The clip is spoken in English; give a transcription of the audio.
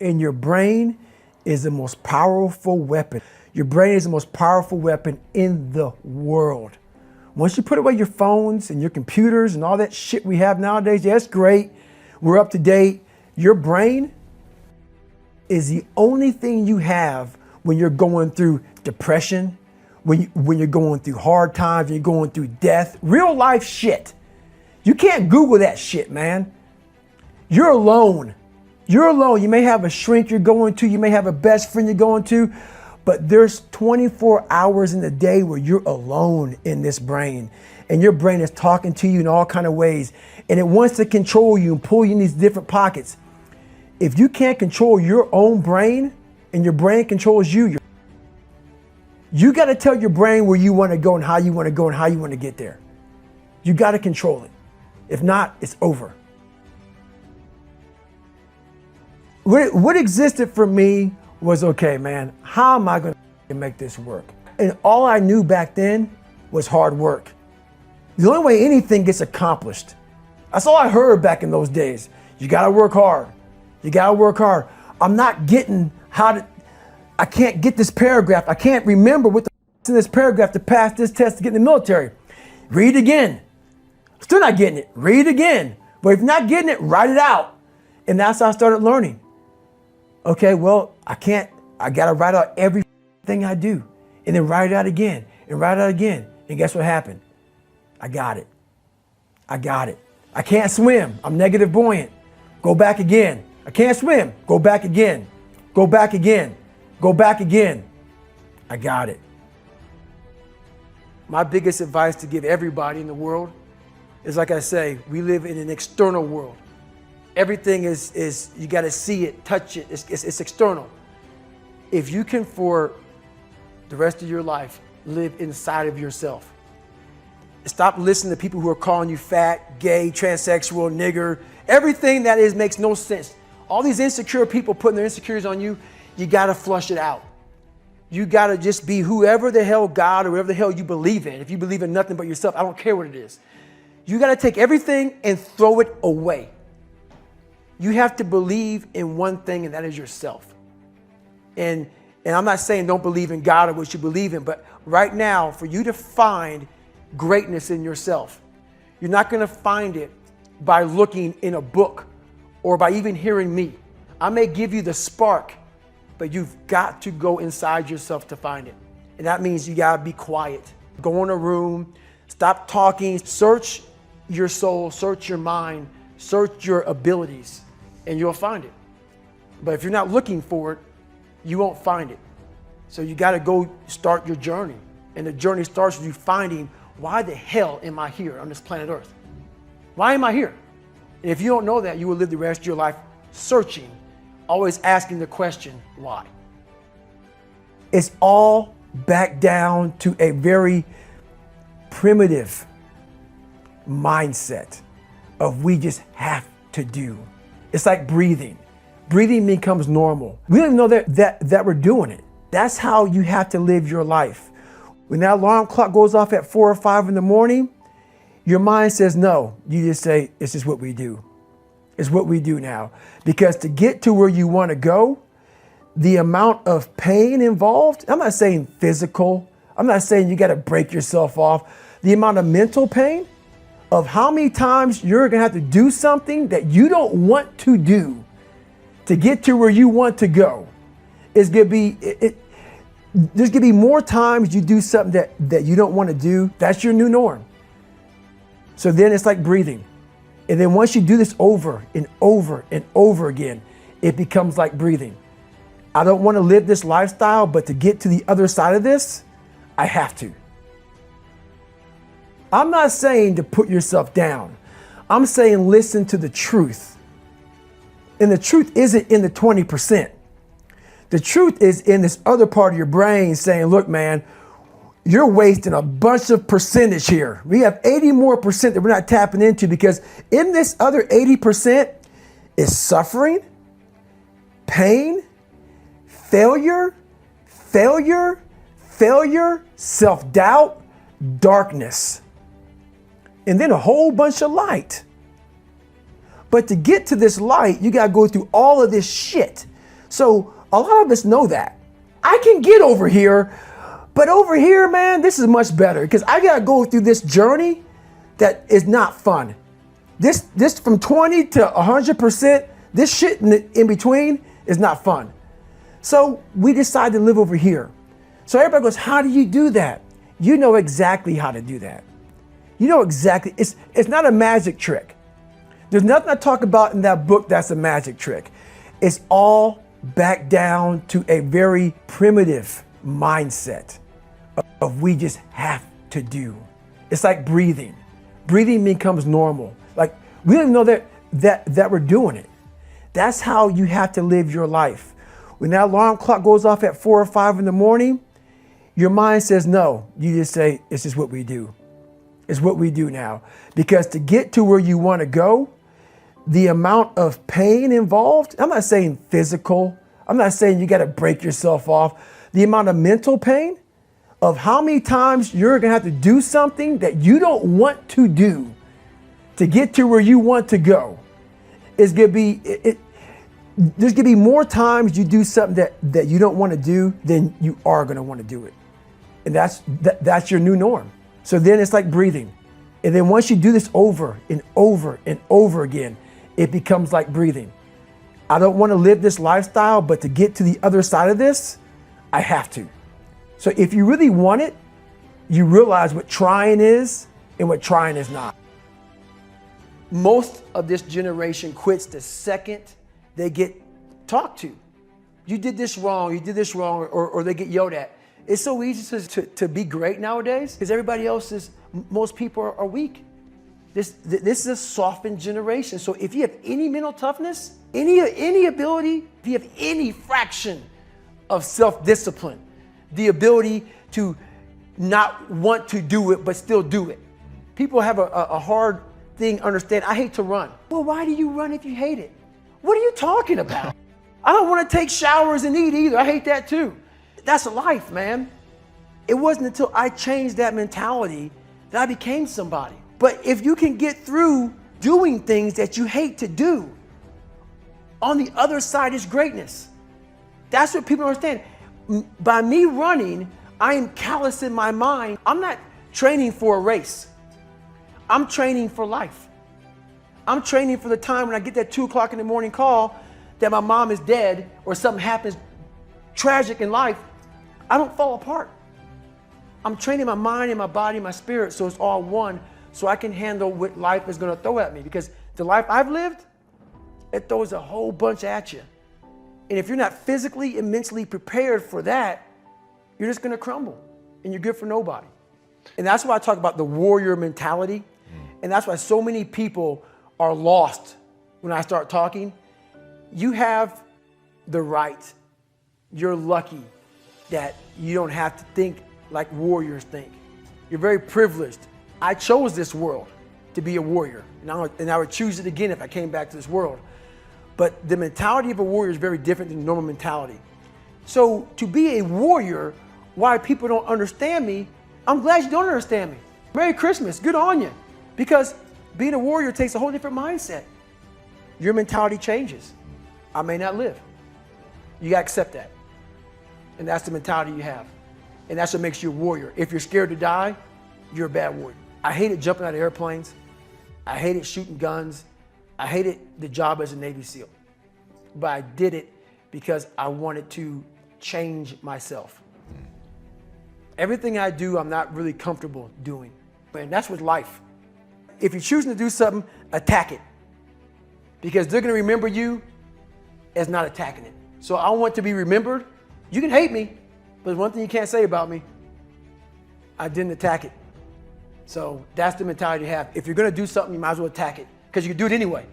And your brain is the most powerful weapon. Your brain is the most powerful weapon in the world. Once you put away your phones and your computers and all that shit we have nowadays, yeah, it's great. We're up to date. Your brain is the only thing you have when you're going through depression, when you're going through hard times, when you're going through death, real life shit. You can't Google that shit, man. You're alone. You're alone. You may have a shrink you're going to, you may have a best friend you're going to, but there's 24 hours in the day where you're alone in this brain, and your brain is talking to you in all kinds of ways, and it wants to control you and pull you in these different pockets. If you can't control your own brain and your brain controls you, you got to tell your brain where you want to go and how you want to go and how you want to get there. You got to control it. If not, it's over. What existed for me was, okay, man, how am I going to make this work? And all I knew back then was hard work. The only way anything gets accomplished. That's all I heard back in those days. You got to work hard. You got to work hard. I'm not getting I can't get this paragraph. I can't remember what the in this paragraph to pass this test to get in the military. Read again. Still not getting it. Read again. But if you're not getting it, write it out. And that's how I started learning. Okay, well, I got to write out everything I do. And then write it out again and write it out again. And guess what happened? I got it. I got it. I can't swim. I'm negative buoyant. Go back again. I can't swim. Go back again. Go back again. Go back again. I got it. My biggest advice to give everybody in the world is, like I say, we live in an external world. Everything is you got to see it, touch it. It's external. If you can, for the rest of your life, live inside of yourself. Stop listening to people who are calling you fat, gay, transsexual, nigger. Everything that is makes no sense. All these insecure people putting their insecurities on you, you got to flush it out. You got to just be whoever the hell God or whatever the hell you believe in. If you believe in nothing but yourself, I don't care what it is. You got to take everything and throw it away. You have to believe in one thing, and that is yourself. And I'm not saying don't believe in God or what you believe in, but right now, for you to find greatness in yourself, you're not going to find it by looking in a book or by even hearing me. I may give you the spark, but you've got to go inside yourself to find it. And that means you got to be quiet. Go in a room, stop talking, search your soul, search your mind, search your abilities, and you'll find it. But if you're not looking for it, you won't find it. So you got to go start your journey. And the journey starts with you finding, why the hell am I here on this planet Earth? Why am I here? And if you don't know that, you will live the rest of your life searching, always asking the question, why? It's all back down to a very primitive mindset of we just have to do. It's like breathing. Breathing becomes normal. We don't even know that we're doing it. That's how you have to live your life. When that alarm clock goes off at 4 or 5 in the morning, your mind says no. You just say, it's just what we do. It's what we do now. Because to get to where you want to go, the amount of pain involved, I'm not saying physical, I'm not saying you got to break yourself off. The amount of mental pain of how many times you're going to have to do something that you don't want to do to get to where you want to go is going to be, there's going to be more times you do something that you don't want to do. That's your new norm. So then it's like breathing. And then once you do this over and over and over again, it becomes like breathing. I don't want to live this lifestyle, but to get to the other side of this, I have to. I'm not saying to put yourself down. I'm saying listen to the truth. And the truth isn't in the 20%. The truth is in this other part of your brain saying, look, man, you're wasting a bunch of percentage here. We have 80 more percent that we're not tapping into, because in this other 80% is suffering, pain, failure, self-doubt, darkness, and then a whole bunch of light. But to get to this light, you got to go through all of this shit. So a lot of us know that. I can get over here, but over here, man, this is much better because I got to go through this journey that is not fun. This from 20 to 100%, this shit in between is not fun. So we decided to live over here. So everybody goes, how do you do that? You know exactly how to do that. You know exactly, it's not a magic trick. There's nothing I talk about in that book that's a magic trick. It's all back down to a very primitive mindset of we just have to do. It's like breathing. Breathing becomes normal. Like we don't even know that we're doing it. That's how you have to live your life. When that alarm clock goes off at 4 or 5 in the morning, your mind says no. You just say, it's just what we do. It's what we do now. Because to get to where you want to go, the amount of pain involved, I'm not saying physical, I'm not saying you got to break yourself off. The amount of mental pain of how many times you're going to have to do something that you don't want to do to get to where you want to go is going to be, there's going to be more times you do something that you don't want to do than you are going to want to do it. And that's your new norm. So then it's like breathing. And then once you do this over and over and over again, it becomes like breathing. I don't want to live this lifestyle, but to get to the other side of this, I have to. So if you really want it, you realize what trying is and what trying is not. Most of this generation quits the second they get talked to. You did this wrong, or they get yelled at. It's so easy to be great nowadays because everybody else most people are weak. This is a softened generation. So if you have any mental toughness, any ability, if you have any fraction of self-discipline, the ability to not want to do it but still do it. People have a hard thing understand. I hate to run. Well, why do you run if you hate it? What are you talking about? I don't want to take showers and eat either. I hate that too. That's life, man. It wasn't until I changed that mentality that I became somebody. But if you can get through doing things that you hate to do, on the other side is greatness. That's what people don't understand. By me running, I am callous in my mind. I'm not training for a race. I'm training for life. I'm training for the time when I get that 2 o'clock in the morning call that my mom is dead or something happens tragic in life. I don't fall apart. I'm training my mind and my body and my spirit so it's all one, so I can handle what life is going to throw at me. Because the life I've lived, it throws a whole bunch at you. And if you're not physically and mentally prepared for that, you're just going to crumble and you're good for nobody. And that's why I talk about the warrior mentality. And that's why so many people are lost when I start talking. You have the right. You're lucky that you don't have to think like warriors think. You're very privileged. I chose this world to be a warrior, and I would choose it again if I came back to this world. But the mentality of a warrior is very different than normal mentality. So to be a warrior, why people don't understand me, I'm glad you don't understand me. Merry Christmas, good on you. Because being a warrior takes a whole different mindset. Your mentality changes. I may not live. You gotta accept that. And that's the mentality you have. And that's what makes you a warrior. If you're scared to die, you're a bad warrior. I hated jumping out of airplanes. I hated shooting guns. I hated the job as a Navy SEAL. But I did it because I wanted to change myself. Everything I do, I'm not really comfortable doing. And that's with life. If you're choosing to do something, attack it. Because they're gonna remember you as not attacking it. So I want to be remembered. You can hate me, but one thing you can't say about me, I didn't attack it. So that's the mentality you have. If you're gonna do something, you might as well attack it, because you can do it anyway.